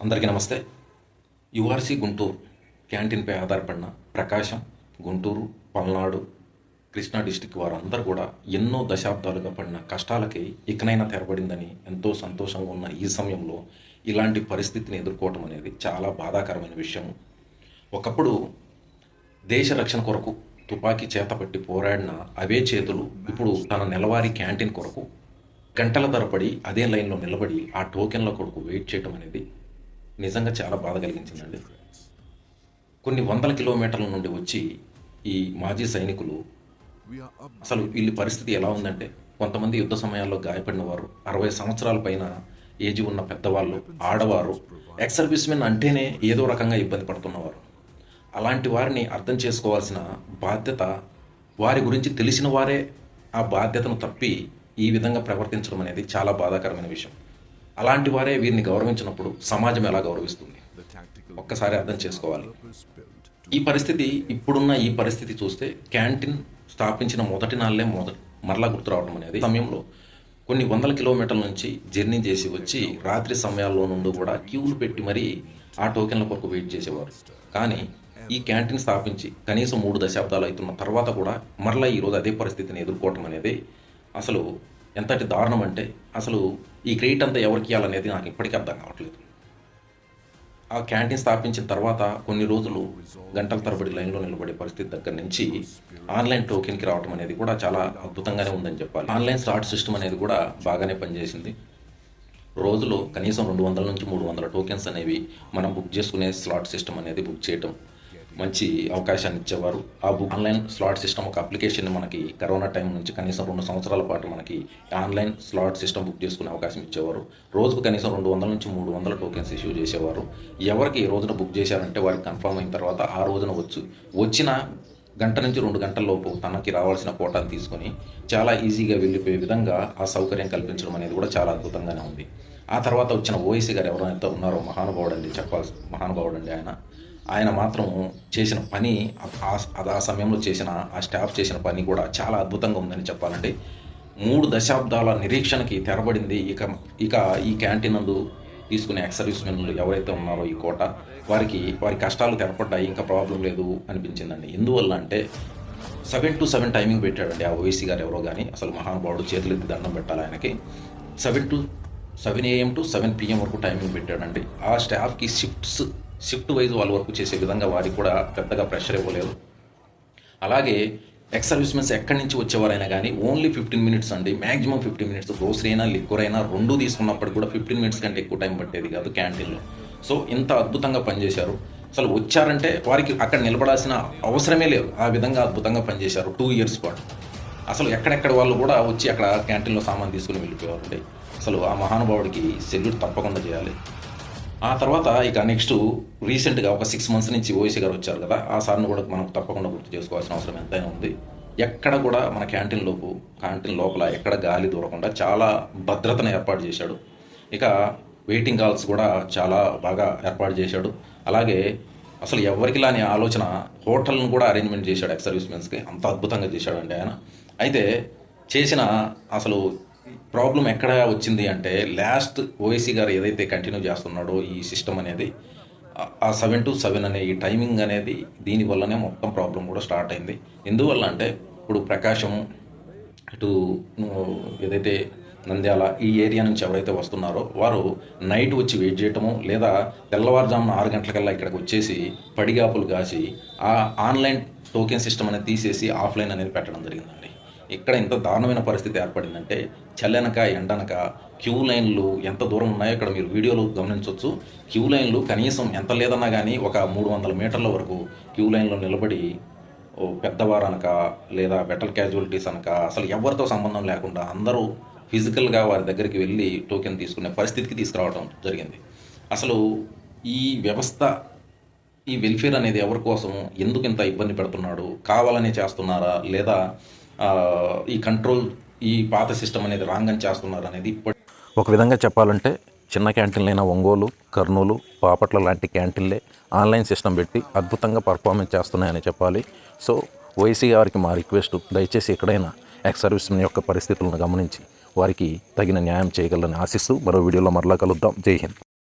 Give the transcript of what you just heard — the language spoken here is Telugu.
అందరికీ నమస్తే. యుఆర్సి గుంటూరు క్యాంటీన్పై ఆధారపడిన ప్రకాశం, గుంటూరు, పల్నాడు, కృష్ణా డిస్టిక్ వారందరూ కూడా ఎన్నో దశాబ్దాలుగా పడిన కష్టాలకి ఇకనైనా తెరబడిందని ఎంతో సంతోషంగా ఉన్న ఈ సమయంలో ఇలాంటి పరిస్థితిని ఎదుర్కోవటం అనేది చాలా బాధాకరమైన విషయం. ఒకప్పుడు దేశ రక్షణ కొరకు తుపాకీ చేతపట్టి పోరాడిన అవే చేతులు ఇప్పుడు తన నెలవారీ క్యాంటీన్ కొరకు గంటల తరబడి అదే లైన్లో నిలబడి ఆ టోకెన్ల కొరకు వెయిట్ చేయటం అనేది నిజంగా చాలా బాధ కలిగించిందండి. కొన్ని వందల కిలోమీటర్ల నుండి వచ్చి ఈ మాజీ సైనికులు అసలు వీళ్ళ పరిస్థితి ఎలా ఉందంటే, కొంతమంది యుద్ధ సమయాల్లో గాయపడిన వారు, 60 సంవత్సరాల పైన ఏజీ ఉన్న పెద్దవాళ్ళు, ఆడవారు, ఎక్స్ సర్వీస్మెన్ అంటేనే ఏదో రకంగా ఇబ్బంది పడుతున్నవారు. అలాంటి వారిని అర్థం చేసుకోవాల్సిన బాధ్యత, వారి గురించి తెలిసిన వారే ఆ బాధ్యతను తప్పి ఈ విధంగా ప్రవర్తించడం అనేది చాలా బాధాకరమైన విషయం. అలాంటి వారే వీరిని గౌరవించినప్పుడు సమాజం ఎలా గౌరవిస్తుంది? ఒక్కసారి అర్థం చేసుకోవాలి. ఇప్పుడున్న ఈ పరిస్థితి చూస్తే క్యాంటీన్ స్థాపించిన మొదటి నాళ్ళే మరలా గుర్తు రావడం అనేది, సమయంలో కొన్ని వందల కిలోమీటర్ల నుంచి జర్నీ చేసి వచ్చి రాత్రి సమయాల్లో నుండి కూడా క్యూలు పెట్టి మరీ ఆ టోకెన్ల కొరకు వెయిట్ చేసేవారు. కానీ ఈ క్యాంటీన్ స్థాపించి కనీసం 3 దశాబ్దాలు అవుతున్న తర్వాత కూడా మరలా ఈరోజు అదే పరిస్థితిని ఎదుర్కోవటం అనేది అసలు ఎంతటి దారుణం అంటే, అసలు ఈ క్రెడిట్ అంతా ఎవరికి ఇవ్వాలనేది నాకు ఇప్పటికీ అర్థం కావట్లేదు. ఆ క్యాంటీన్ స్థాపించిన తర్వాత కొన్ని రోజులు గంటల తరబడి లైన్లో నిలబడే పరిస్థితి దగ్గర నుంచి ఆన్లైన్ టోకెన్కి రావడం అనేది కూడా చాలా అద్భుతంగానే ఉందని చెప్పాలి. ఆన్లైన్ స్లాట్ సిస్టమ్ అనేది కూడా బాగానే పనిచేసింది. రోజులో కనీసం 200 నుంచి 300 టోకెన్స్ అనేవి మనం బుక్ చేసుకునే స్లాట్ సిస్టమ్ అనేది బుక్ చేయటం మంచి అవకాశాన్ని ఇచ్చేవారు. ఆన్లైన్ స్లాట్ సిస్టమ్ ఒక అప్లికేషన్ మనకి కరోనా టైం నుంచి కనీసం 2 సంవత్సరాల పాటు మనకి ఆన్లైన్ స్లాట్ సిస్టమ్ బుక్ చేసుకునే అవకాశం ఇచ్చేవారు. రోజుకు కనీసం 200 నుంచి 300 టోకెన్స్ ఇష్యూ చేసేవారు. ఎవరికి ఏ రోజున బుక్ చేశారంటే వారికి కన్ఫర్మ్ అయిన తర్వాత ఆ రోజున వచ్చిన గంట నుంచి 2 గంటల లోపు తనకి రావాల్సిన కోటాను తీసుకొని చాలా ఈజీగా వెళ్ళిపోయే విధంగా ఆ సౌకర్యం కల్పించడం అనేది కూడా చాలా అద్భుతంగానే ఉంది. ఆ తర్వాత వచ్చిన ఓవైసీ గారు ఎవరైతే ఉన్నారో మహానుభావుడండి ఆయన మాత్రం చేసిన పని, ఆ సమయంలో చేసిన ఆ స్టాఫ్ చేసిన పని కూడా చాలా అద్భుతంగా ఉందని చెప్పాలంటే, 3 దశాబ్దాల నిరీక్షణకి తెరబడింది. ఇక ఈ క్యాంటీన్ నందు తీసుకునే ఎక్స్ సర్వీస్మెన్లు ఎవరైతే ఉన్నారో ఈ కోట, వారి కష్టాలు తెరపడ్డాయి, ఇంకా ప్రాబ్లం లేదు అనిపించిందండి. ఎందువల్ల అంటే 7 to 7 టైమింగ్ పెట్టాడండి ఆ ఓవైసీ గారు ఎవరో కానీ. అసలు మహానుభావుడు, చేతులెత్తి దండం పెట్టాలి ఆయనకి. 7 AM to 7 PM వరకు టైమింగ్ పెట్టాడండి. ఆ స్టాఫ్కి షిఫ్ట్ వైజ్ వాళ్ళ వర్క్ చేసే విధంగా వారికి కూడా పెద్దగా ప్రెషర్ ఇవ్వలేదు. అలాగే ఎక్స్ సర్వీస్మెన్స్ ఎక్కడి నుంచి వచ్చేవారైనా కానీ ఓన్లీ 15 మినిట్స్ అండి, మ్యాక్సిమం 15 మినిట్స్. గ్రోసరీ అయినా లిక్వర్ అయినా 2 తీసుకున్నప్పటికి కూడా 15 మినిట్స్ కంటే ఎక్కువ టైం పట్టేది కాదు క్యాంటీన్లో. సో ఇంత అద్భుతంగా పనిచేశారు. అసలు వచ్చారంటే వారికి అక్కడ నిలబడాల్సిన అవసరమే లేదు, ఆ విధంగా అద్భుతంగా పనిచేశారు 2 years పాటు. అసలు ఎక్కడెక్కడ వాళ్ళు కూడా వచ్చి అక్కడ క్యాంటీన్లో సామాన్ తీసుకుని వెళ్ళిపోయారండి. అసలు ఆ మహానుభావుడికి సెల్యూట్ తప్పకుండా చేయాలి. ఆ తర్వాత ఇక నెక్స్ట్ రీసెంట్గా ఒక 6 months నుంచి ఓవైసీ గారు వచ్చారు కదా, ఆ సార్ని కూడా మనం తప్పకుండా గుర్తు చేసుకోవాల్సిన అవసరం ఎంతైనా ఉంది. ఎక్కడ కూడా మన క్యాంటీన్ లోపల ఎక్కడ గాలి దూరకుండా చాలా భద్రతను ఏర్పాటు చేశాడు. ఇక వెయిటింగ్ హాల్స్ కూడా చాలా బాగా ఏర్పాటు చేశాడు. అలాగే అసలు ఎవరికి లాని ఆలోచన హోటల్ను కూడా అరేంజ్మెంట్ చేశాడు ఎక్స్ సర్వీస్మెన్స్కి. అంత అద్భుతంగా చేశాడండి ఆయన. అయితే చేసిన అసలు ప్రాబ్లం ఎక్కడ వచ్చింది అంటే, లాస్ట్ ఓవైసీ గారు ఏదైతే కంటిన్యూ చేస్తున్నాడో ఈ సిస్టమ్ అనేది, ఆ 7 to 7 అనే ఈ టైమింగ్ అనేది, దీనివల్లనే మొత్తం ప్రాబ్లం కూడా స్టార్ట్ అయింది. ఎందువల్ల అంటే, ఇప్పుడు ప్రకాశం ఇటు ఏదైతే నంద్యాల ఈ ఏరియా నుంచి ఎవరైతే వస్తున్నారో వారు నైట్ వచ్చి వెయిట్ చేయటము, లేదా తెల్లవారుజామున 6 గంటలకల్లా ఇక్కడికి వచ్చేసి పడిగాపులు కాసి ఆ ఆన్లైన్ టోకెన్ సిస్టమ్ అనేది తీసేసి ఆఫ్లైన్ అనేది పెట్టడం జరిగిందండి. ఇక్కడ ఇంత దారుణమైన పరిస్థితి ఏర్పడిందంటే, చల్లెనక ఎండనక క్యూ లైన్లు ఎంత దూరం ఉన్నాయో ఇక్కడ మీరు వీడియోలో గమనించవచ్చు. క్యూ లైన్లు కనీసం ఎంత లేదన్నా కానీ ఒక 300 మీటర్ల వరకు క్యూ లైన్లో నిలబడి పెద్దవారు అనక లేదా బెటర్ క్యాజువాలిటీస్ అనక అసలు ఎవరితో సంబంధం లేకుండా అందరూ ఫిజికల్గా వారి దగ్గరికి వెళ్ళి టోకెన్ తీసుకునే పరిస్థితికి తీసుకురావడం జరిగింది. అసలు ఈ వ్యవస్థ, ఈ వెల్ఫేర్ అనేది ఎవరి కోసం, ఎందుకు ఇంత ఇబ్బంది పెడుతున్నాడు, కావాలనే చేస్తున్నారా, లేదా ఈ పాత సిస్టమ్ అనేది రాంగ్ అని చేస్తున్నారు అనేది ఒక విధంగా చెప్పాలంటే, చిన్న క్యాంటీన్లైన ఒంగోలు, కర్నూలు, బాపట్ల లాంటి క్యాంటీన్లే ఆన్లైన్ సిస్టమ్ పెట్టి అద్భుతంగా పర్ఫార్మెన్స్ చేస్తున్నాయని చెప్పాలి. సో ఓవైసీ గారికి మా రిక్వెస్ట్, దయచేసి ఎక్కడైనా ఎక్స్ సర్వీస్మెన్ యొక్క పరిస్థితులను గమనించి వారికి తగిన న్యాయం చేయగలని ఆశిస్తూ మరో వీడియోలో మరలా కలుద్దాం. జై హింద్.